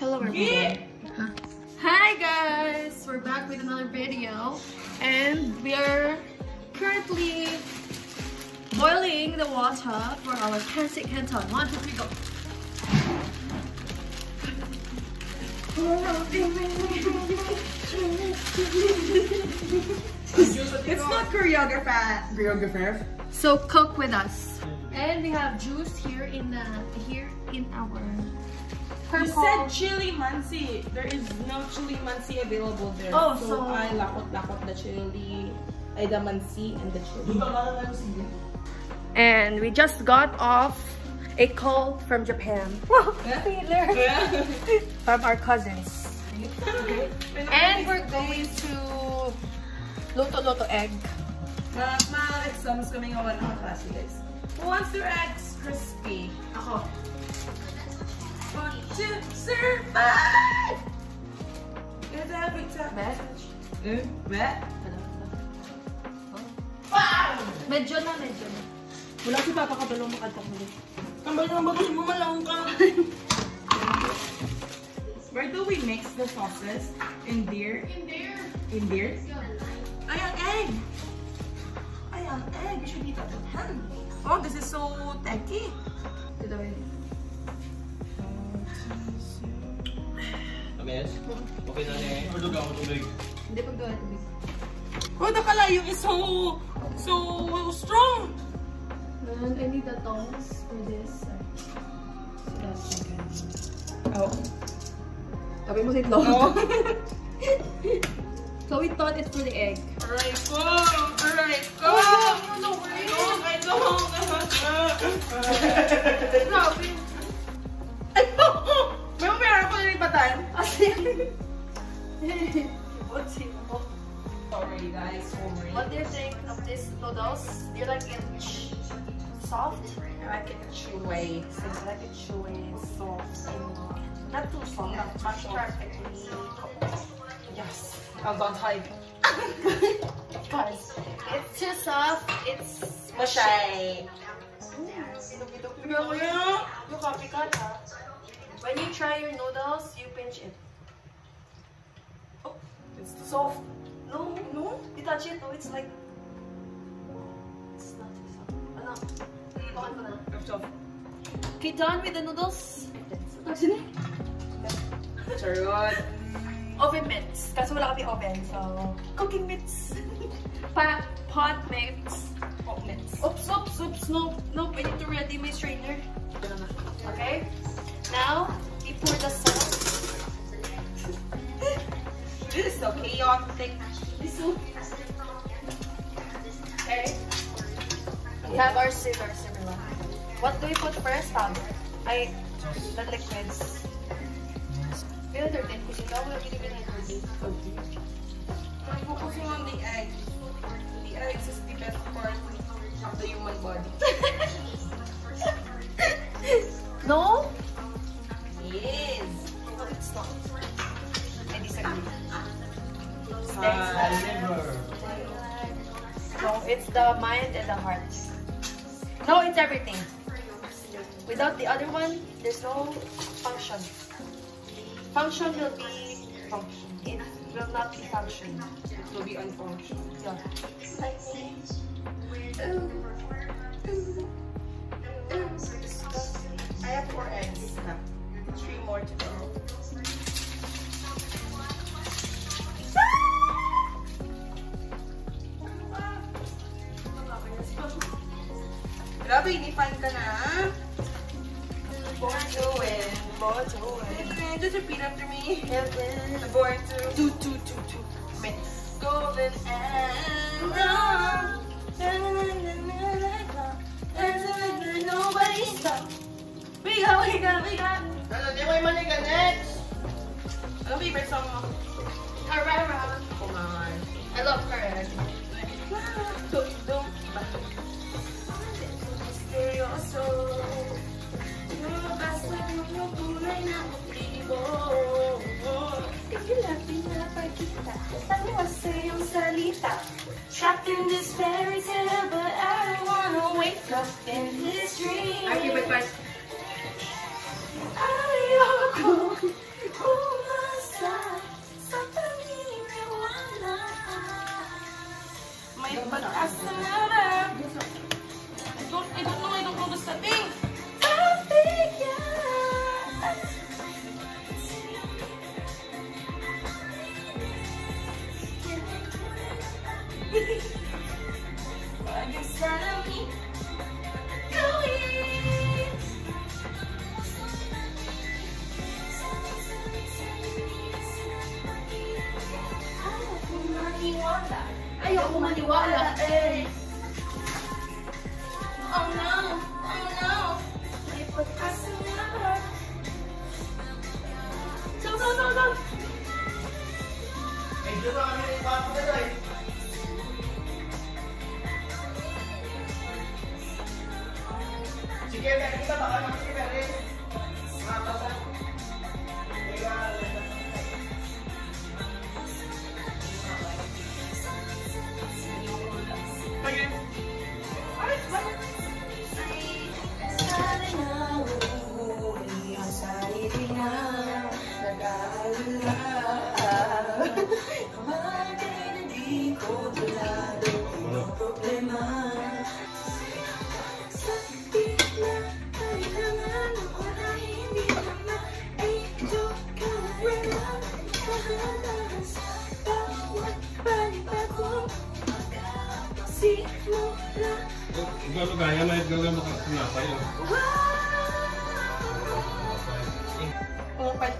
Hello everyone. Huh? Hi guys! We're back with another video and we are currently boiling the water for our pancit canton. 1, 2, 3, go! It's not choreographer. So cook with us. And we have juice here in our You said chili mansi. There is no chili mansi available there. Oh, so I lakot the chili, the mansi and the chili. And we just got off a call from Japan. From our cousins. And we're going to Loto egg. Mga exams kaming awan ng klase, guys. Who wants their eggs crispy? Ako. Want to survive! Is every time. Bet? Medyo na. Wala si Papa kabalong makatok mo. Kambal mo malawang ka. Where do we mix the sauces? In there? In there? Ayang egg! You should eat that with hand. Oh, this is so techy. Ames? Okay na niya eh. Or duga ako tubig? Hindi paggawa tubig. Oh, the kalayo is so strong. And I need the tongs for this. Oh. Sabi mo sa itlog. Oh. So we thought it's for the egg. Alright, go! No, I don't. Grabe. May meron ko nilipatan. Sorry guys, sorry. What do you think of these noodles? Do you like it soft? I like it chewy. I like it chewy, soft, Not too soft, not too soft. perfectly cooked. Yes. I'm not hide. Because it's too soft, it's Mashay. You copycat, huh? When you try your noodles, you pinch it. Oh, it's too soft. No, you touch it, no, it's like... It's not too soft. Ano? Bakit ko na? Soft. Okay, done with the noodles. Charot. Oven mitts. Kasi wala kami oven, so... Cooking mitts. Pot mitts. Pot mitts. Oops. No, I need to ready my strainer. Okay? Now, we pour the sauce. This is so chaotic. Okay? We have our similar. What do we put first, Pablo? The liquids. Filter din kasi ikaw wala binibigay ng dirty. I'm focusing on the egg. The eggs is the best part of the human body. No? Yes. No, it's not. I disagree. Liver. No, it's the mind and the heart. No, it's everything. Without the other one, there's no function. Function will be function. It will not be function. It will be unfunctional. Yeah. I have 4 eggs. 3 more to go. Grabe, inifan ka na. Born to win. Just repeat after me. Born to mix. Golden and brown. Nobody stop. We got. Ano, di mo yung maniga next? Ano favorite song mo? Carrera. Come on. I love Carrera. Misteryoso. Basta yung tunay na motibo. Ikila pinapagkita. Taliwasa yung salita. Trapped in this fairy tale, but I don't wanna wake up in this dream. Ay, favorite part. Ayoko Laging salamin. Ayoko maniwala eh. Oh no! Oh no! May pagkasa na. Go, go, go, go! Medyo na kami ng bago na tayo. Sige, meron kita baka naman si Mary. Matasan. Okay. Gano'n kaya may gagawin mo kang sinapay yun. Pumapay.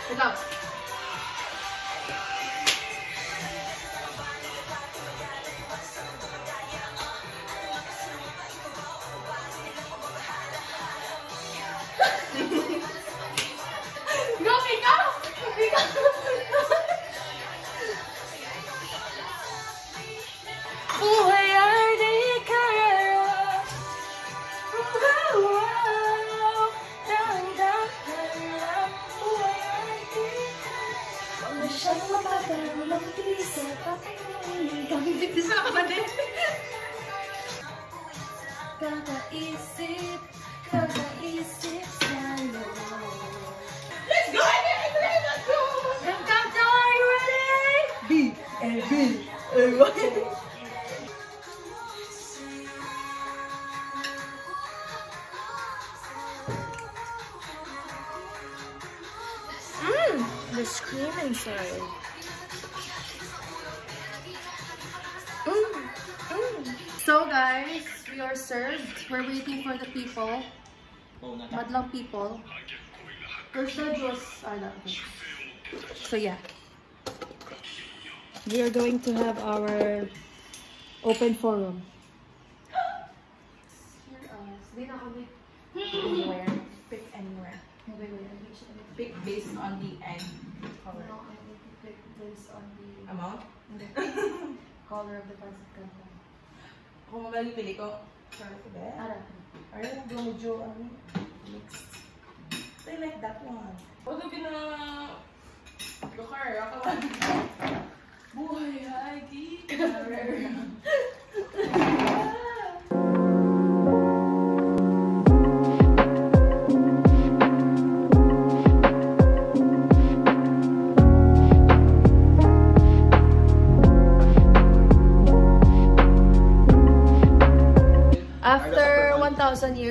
Ikaw. Go, ikaw! Ikaw! Buhay ay di kaya. Masyadong mabagal, walang bisa, papay. Kamibigtis na ka ba din? Kakaisip sa'yo. Let's go! Let's go! And countdown, are you ready? B, A, B, A, Y. The screaming side. So guys, we are served. We're waiting for the people. Madlang people. Where's the juice? So yeah. We are going to have our open forum. Anywhere. Pick anywhere. Pick based on the egg color. No, I need to pick based on the Amount? color of the pancit canton. Kung pili ko, sorry ko ba? Ara. Ayun, medyo mixed. I like that one. What do you gonna... Gokar, ako ba? Buhay ay di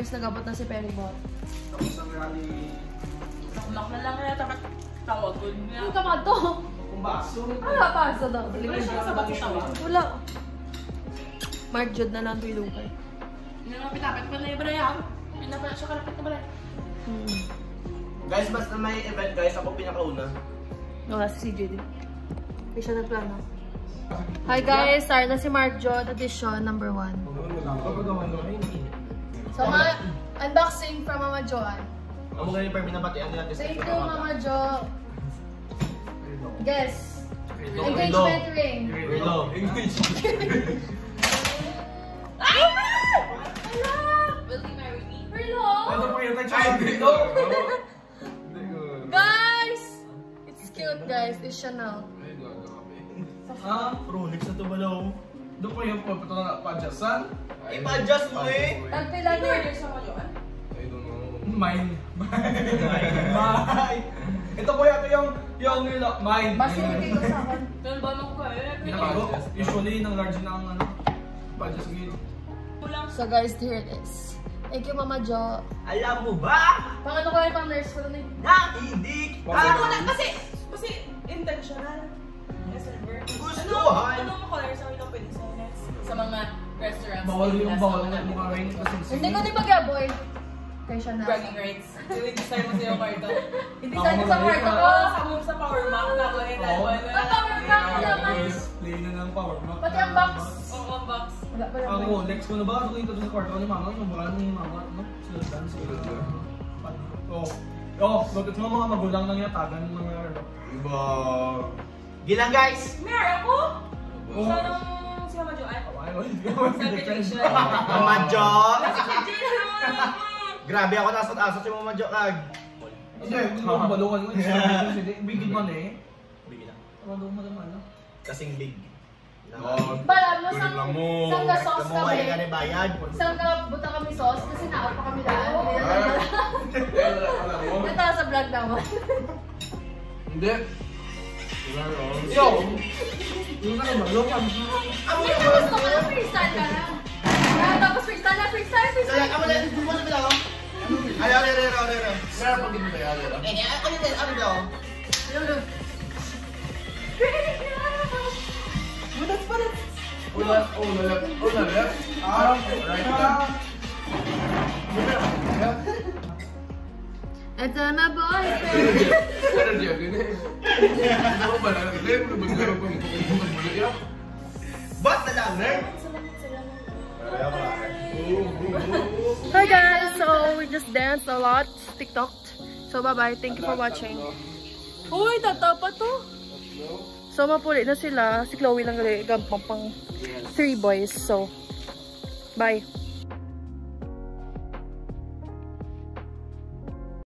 guys, nag-abot na si Peribot. Tapos ang rally... Knock na lang kaya dapat tawag ko niya. Ano ka ba to? Kung baso. Wala pa sa daw. Wala siya sa bato tawa. Wala. Mark Jude na lang ito yung lukay. Hindi naman pitapit pa na yung baraya. Hindi na pala siya karapit na baraya. Guys, basta may event guys, ako pinakauna. Wala si CJ din. Hindi siya nagplano. Hi guys, start na si Mark Jude, edition number 1. So, unboxing from Mama Joan. Ang mga yung binabatian din natin sa Thank you, Mama Jo. Guess. Engagement ring. Relo. Will you marry me? Relo! Ano po yung child dito? Guys! It's cute, guys. It's Chanel. Ah, Rolex na ito ba daw? Doon po yung pa-adjustan? Ipa-adjust mo eh! Tagpila Hindi na. order sa Majoan? I don't know. Mine. Mine. Ito po yung mine. Basility ko sa akin. Doon ba mo kayo? Pinakago. Usually, nang large na ang pa-adjust gate. So guys, here it is. Thank you, Mama Jo. Alam mo ba? Pang ano ko lang, pang nurse ko lang eh. Na hindi Alam ko na kasi intentional. Yes, sir. gustuhan! Anong color sa ilang pwede sa next? Sa mga restaurants. Bawal na mukha rin. Hindi ko din mag-aboy. Kay Chanel. Bragging rights. Design mo sa yung kwarto. Hindi sa sa kwarto ko. Sa power bank na ko rin. Ang power bank naman. Play na ng power bank. Pati ang box. Oo, ang box. Wala pa Ang lang. Rolex ko na ba? Ako dito sa kwarto ni mama. Yung baka ni mama. Sila dance. Oo, bakit mo mga magulang nang yatagan ng mga Iba. Gilang guys! Meron ako! Sa nung si Mama Joan? Celebration. Mamadyo! Kasi si Jay naman! Grabe ako nasot-asot si Mamadyo kag. Hindi, hindi balungan mo. Bigid man eh. Bigyan na. Balungan mo naman. Kasing big. Balam mo, sang ga sauce Kamuhay ka kami. ni bayad. Sang ga buta kami sauce kasi naap pa kami daan. Ito sa vlog naman. Hindi. Yo! Yung ano ba? Lokan. Hindi na gusto ko lang freestyle ka na. Tapos freestyle na freestyle. Ako na, hindi mo na bilang. Ayaw, ayaw. Meron pag hindi tayo. Ano daw? Ulan. Ito na boyfriend. Ba't na lang, nerd? Hi guys, so we just danced a lot, TikTok. So bye bye, thank you for watching. Uy, tata pa to. So mapuli na sila, si Chloe lang gampang pang 3 boys. So bye.